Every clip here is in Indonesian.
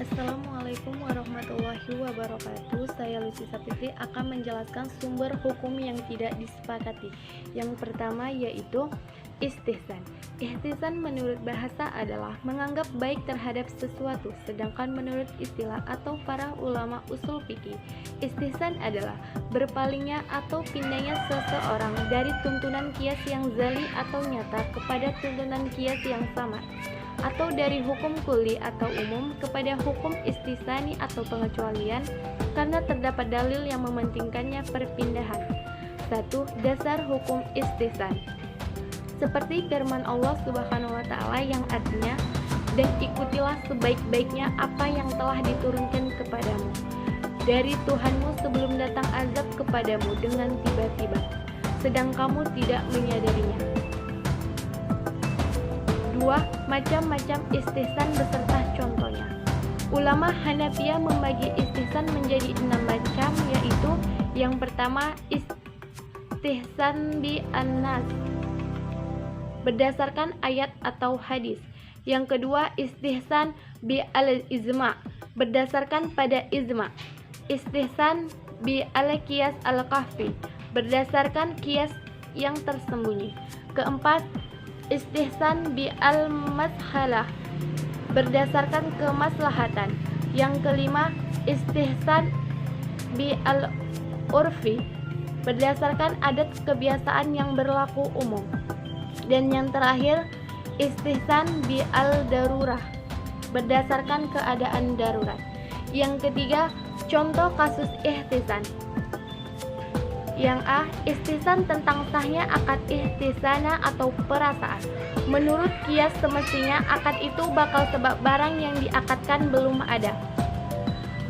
Assalamualaikum warahmatullahi wabarakatuh. Saya Lucy Sapitri akan menjelaskan sumber hukum yang tidak disepakati. Yang pertama yaitu istihsan. Istihsan menurut bahasa adalah menganggap baik terhadap sesuatu, sedangkan menurut istilah atau para ulama usul fikih, istihsan adalah berpalingnya atau pindahnya seseorang dari tuntunan qiyas yang zali atau nyata kepada tuntunan qiyas yang sama, atau dari hukum kulli atau umum kepada hukum istisani atau pengecualian, karena terdapat dalil yang mementingkannya perpindahan. 1. Dasar hukum istihsan. Seperti firman Allah Subhanahu wa taala yang artinya, "Dan ikutilah sebaik-baiknya apa yang telah diturunkan kepadamu dari Tuhanmu sebelum datang azab kepadamu dengan tiba-tiba, sedang kamu tidak menyadarinya." 2. Macam-macam istihsan beserta contohnya. Ulama Hanafiyah membagi istihsan menjadi 6 macam, yaitu yang pertama istihsan bi an-nas berdasarkan ayat atau hadis. Yang kedua istihsan bi al-ijma berdasarkan pada ijma. Istihsan bi al-qiyas al-kahfi berdasarkan qiyas yang tersembunyi. Keempat, istihsan bi al-mashalah berdasarkan kemaslahatan. Yang kelima, istihsan bi al-urfi berdasarkan adat kebiasaan yang berlaku umum. Dan yang terakhir, istihsan bi al-darurah berdasarkan keadaan darurat. Yang ketiga, contoh kasus istihsan. Yang A. Istihsan tentang sahnya akad istihsana atau perasaan. Menurut qiyas semestinya akad itu bakal sebab barang yang diakadkan belum ada.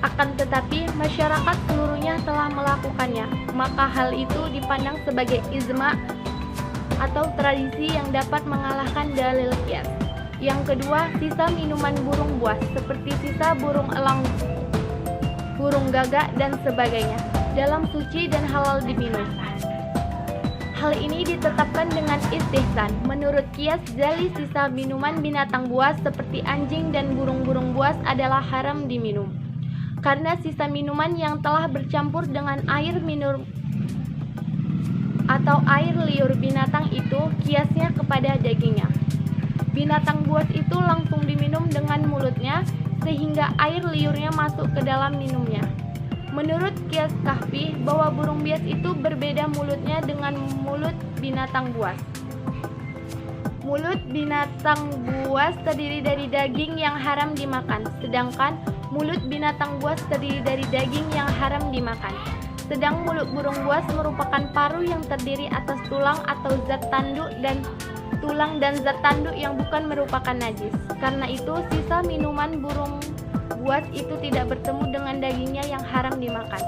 Akan tetapi masyarakat seluruhnya telah melakukannya, maka hal itu dipandang sebagai ijma atau tradisi yang dapat mengalahkan dalil qiyas. Yang kedua, sisa minuman burung buas seperti sisa burung elang, burung gagak dan sebagainya dalam suci dan halal diminum. Hal ini ditetapkan dengan istihsan. Menurut qiyas zali, sisa minuman binatang buas seperti anjing dan burung-burung buas adalah haram diminum, karena sisa minuman yang telah bercampur dengan air minum atau air liur binatang itu kiasnya kepada dagingnya. Binatang buas itu langsung diminum dengan mulutnya sehingga air liurnya masuk ke dalam minumnya. Menurut qiyas kahfi, bahwa burung bias itu berbeda mulutnya dengan mulut binatang buas. Mulut binatang buas terdiri dari daging yang haram dimakan, sedangkan mulut binatang buas terdiri dari daging yang haram dimakan. Sedang mulut burung buas merupakan paruh yang terdiri atas tulang atau zat tanduk dan tulang dan zat tanduk yang bukan merupakan najis. Karena itu sisa minuman burung buas itu tidak bertemu dengan dagingnya yang haram dimakan.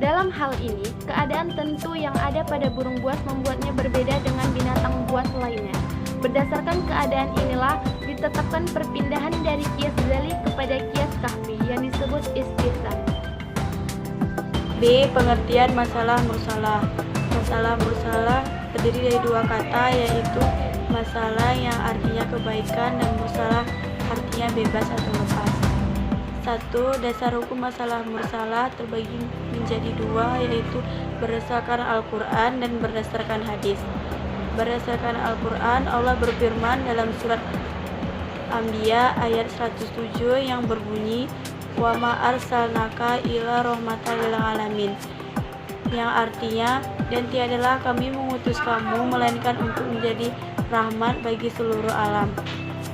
Dalam hal ini, keadaan tentu yang ada pada burung buas membuatnya berbeda dengan binatang buas lainnya. Berdasarkan keadaan inilah ditetapkan perpindahan dari qiyas zali kepada qiyas kahfi yang disebut istihsan. B. Pengertian masalah mursalah. Masalah mursalah terdiri dari dua kata, yaitu masalah yang artinya kebaikan dan mursalah artinya bebas atau lepas. 1. Dasar hukum masalah mursalah terbagi menjadi dua, yaitu berdasarkan Al-Quran dan berdasarkan hadis. Berdasarkan Al-Quran, Allah berfirman dalam surat Anbiya ayat 107 yang berbunyi, "Wa ma arsalnaka illa rahmatan lil alamin", yang artinya, dan tiadalah kami mengutus kamu melainkan untuk menjadi rahmat bagi seluruh alam.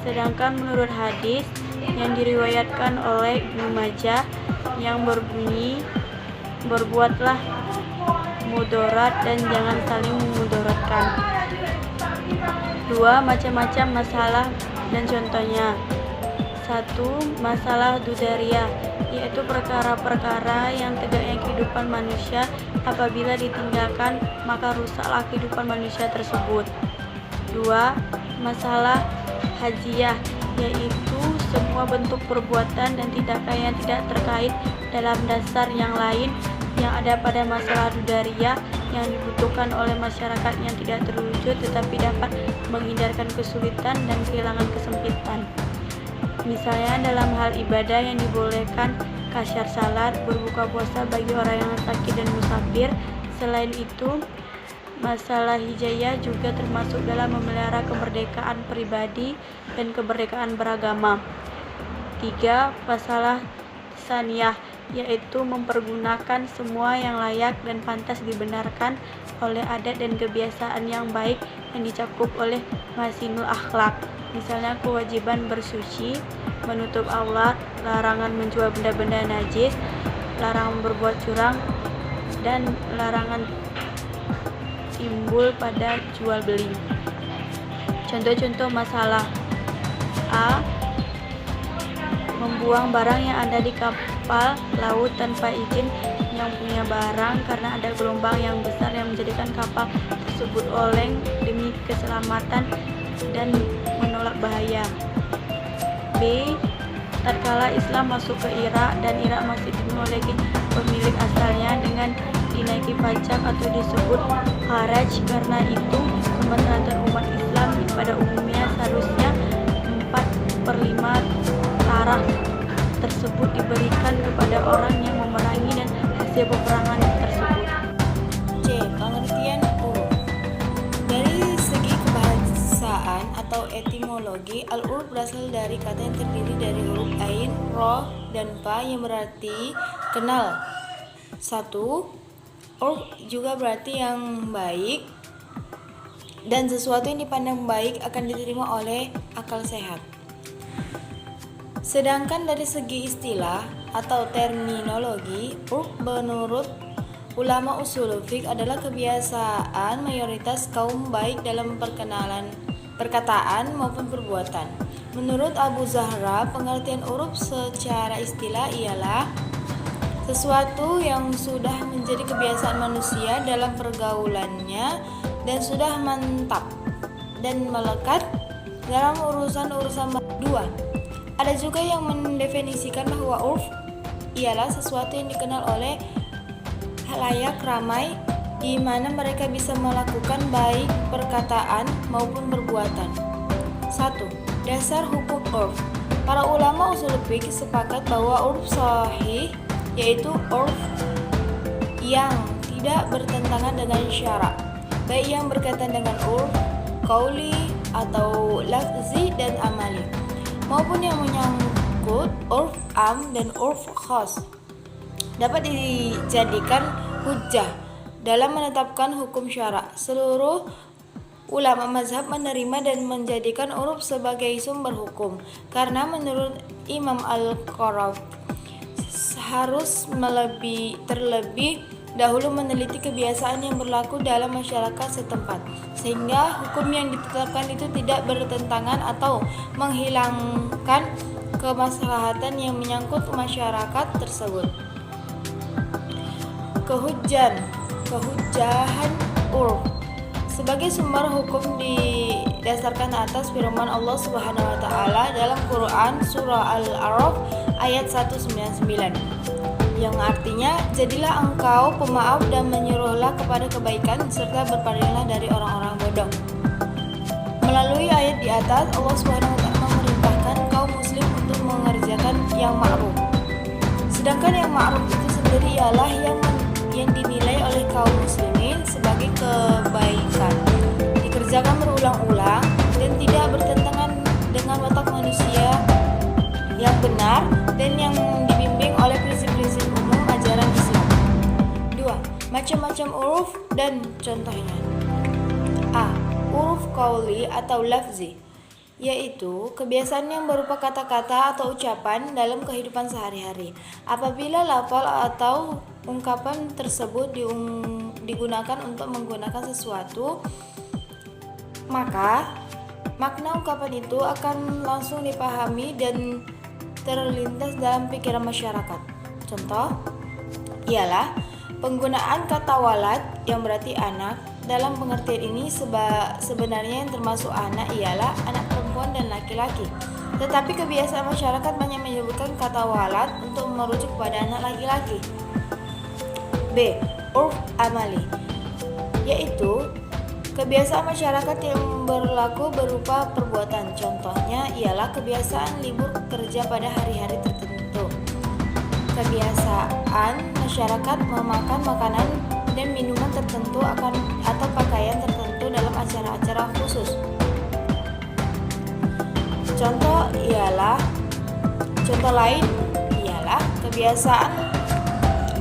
Sedangkan menurut hadis yang diriwayatkan oleh Ibnu Majah yang berbunyi, "Berbuatlah mudarat dan jangan saling memudaratkan." 2. Macam-macam masalah dan contohnya. 1. Masalah dudaria, yaitu perkara-perkara yang tegaknya kehidupan manusia apabila ditinggalkan maka rusaklah kehidupan manusia tersebut. 2. Masalah hajiyah, yaitu semua bentuk perbuatan dan tindakan yang tidak terkait dalam dasar yang lain yang ada pada masalah dudaria yang dibutuhkan oleh masyarakat yang tidak terwujud tetapi dapat menghindarkan kesulitan dan kehilangan kesempitan. Misalnya dalam hal ibadah yang dibolehkan kasyar salat, berbuka puasa bagi orang yang sakit dan musafir. Selain itu, masalah hijayah juga termasuk dalam memelihara kemerdekaan pribadi dan kemerdekaan beragama. 3. Masalah saniyah, yaitu mempergunakan semua yang layak dan pantas dibenarkan oleh adat dan kebiasaan yang baik yang dicakup oleh mahasinul akhlak. Misalnya kewajiban bersuci, menutup aurat, larangan menjual benda-benda najis, larangan berbuat curang, dan larangan timbul pada jual beli. Contoh-contoh masalah: A. Membuang barang yang ada di kapal laut tanpa izin yang punya barang karena ada gelombang yang besar yang menjadikan kapal tersebut oleng demi keselamatan dan menolak bahaya. B. Tatkala Islam masuk ke Irak dan Irak masih dimiliki pemilik asalnya dengan dinaiki pajak atau disebut haraj. Karena itu, kemaslahatan umat Islam pada umumnya seharusnya 4/5 taraf tersebut diberikan kepada orang yang memerangi dan hasil peperangan tersebut. C. Pengertian uruf. Dari segi kebahasaan atau etimologi, al-uruf berasal dari kata yang terdiri dari huruf ain, ro, dan fa yang berarti kenal. 1. Uruf juga berarti yang baik dan sesuatu yang dipandang baik akan diterima oleh akal sehat. Sedangkan dari segi istilah atau terminologi, uruf menurut ulama ushul fiqh adalah kebiasaan mayoritas kaum baik dalam perkataan maupun perbuatan. Menurut Abu Zahra, pengertian uruf secara istilah ialah sesuatu yang sudah menjadi kebiasaan manusia dalam pergaulannya dan sudah mantap dan melekat dalam urusan-urusan. 2. Ada juga yang mendefinisikan bahwa urf ialah sesuatu yang dikenal oleh halayak ramai di mana mereka bisa melakukan baik perkataan maupun perbuatan. 1. Dasar hukum urf. Para ulama ushul fiqh sepakat bahwa urf sahih yaitu urf yang tidak bertentangan dengan syarak, baik yang berkaitan dengan urf qauli atau lafzi dan amali, maupun yang menyangkut urf am dan urf khas, dapat dijadikan hujjah dalam menetapkan hukum syarak. Seluruh ulama mazhab menerima dan menjadikan uruf sebagai sumber hukum, karena menurut Imam Al-Qarafi harus terlebih dahulu meneliti kebiasaan yang berlaku dalam masyarakat setempat, sehingga hukum yang ditetapkan itu tidak bertentangan atau menghilangkan kemaslahatan yang menyangkut masyarakat tersebut. Kehujahan urf sebagai sumber hukum didasarkan atas firman Allah Subhanahu wa taala dalam Quran surah Al-A'raf ayat 199 yang artinya, jadilah engkau pemaaf dan menyuruhlah kepada kebaikan serta berpalinglah dari orang-orang bodoh. Melalui ayat di atas, Allah Subhanahu wa taala memerintahkan kaum muslim untuk mengerjakan yang ma'ruf. Sedangkan yang ma'ruf itu sendiri ialah yang dinilai oleh kaum muslimin sebagai kebaikan, dikerjakan berulang-ulang dan tidak bertentangan dengan watak manusia yang benar dan yang dibimbing oleh prinsip-prinsip umum ajaran Islam. 2. Macam-macam uruf dan contohnya. A. Uruf qauli atau lafzi, yaitu kebiasaan yang berupa kata-kata atau ucapan dalam kehidupan sehari-hari. Apabila lafal atau ungkapan tersebut digunakan untuk menggunakan sesuatu, maka makna ungkapan itu akan langsung dipahami dan terlintas dalam pikiran masyarakat. Contoh ialah penggunaan kata walad yang berarti anak. Dalam pengertian ini sebenarnya yang termasuk anak ialah anak perempuan dan laki-laki. Tetapi kebiasaan masyarakat banyak menyebutkan kata walad untuk merujuk pada anak laki-laki. B. Urf amali, yaitu Kebiasaan masyarakat yang berlaku berupa perbuatan. Contohnya ialah kebiasaan libur kerja pada hari-hari tertentu. Kebiasaan masyarakat memakan makanan dan minuman tertentu atau pakaian tertentu dalam acara-acara khusus. Contoh lain ialah kebiasaan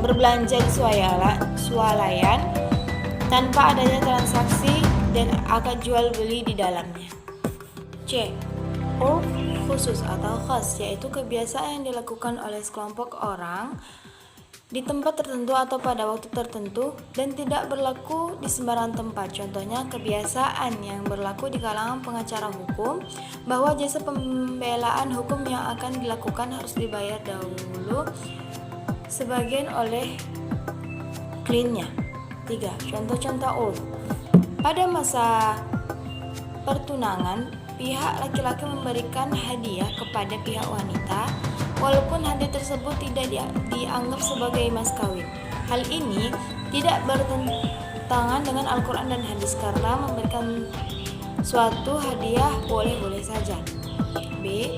berbelanja di swalayan tanpa adanya transaksi dan akad jual beli di dalamnya. C. Urf khusus atau khas, yaitu kebiasaan yang dilakukan oleh sekelompok orang di tempat tertentu atau pada waktu tertentu dan tidak berlaku di sembarang tempat. Contohnya kebiasaan yang berlaku di kalangan pengacara hukum bahwa jasa pembelaan hukum yang akan dilakukan harus dibayar dahulu sebagian oleh kliennya. 3. Contoh-contoh urf. Pada masa pertunangan, pihak laki-laki memberikan hadiah kepada pihak wanita walaupun hadiah tersebut tidak dianggap sebagai mas kawin. Hal ini tidak bertentangan dengan Al-Quran dan hadis karena memberikan suatu hadiah boleh-boleh saja. B.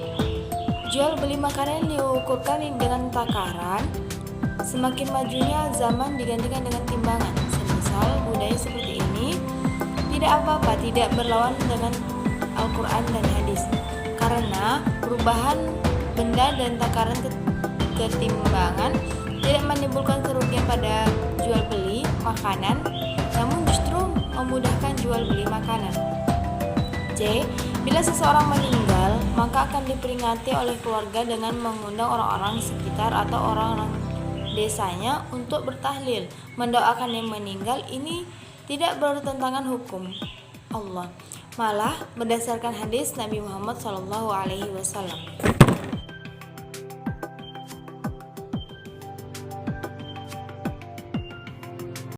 Jual beli makanan diukurkan dengan takaran. Semakin majunya zaman digantikan dengan timbangan. Semisal budaya seperti ini tidak apa-apa, tidak berlawan dengan Al-Quran dan hadis karena perubahan benda dan takaran ketimbangan tidak menimbulkan kerugian pada jual beli makanan, namun justru memudahkan jual beli makanan. C. Bila seseorang meninggal, maka akan diperingati oleh keluarga dengan mengundang orang-orang sekitar atau orang-orang desanya untuk bertahlil, mendoakan yang meninggal. Ini tidak bertentangan hukum Allah, malah berdasarkan hadis Nabi Muhammad SAW.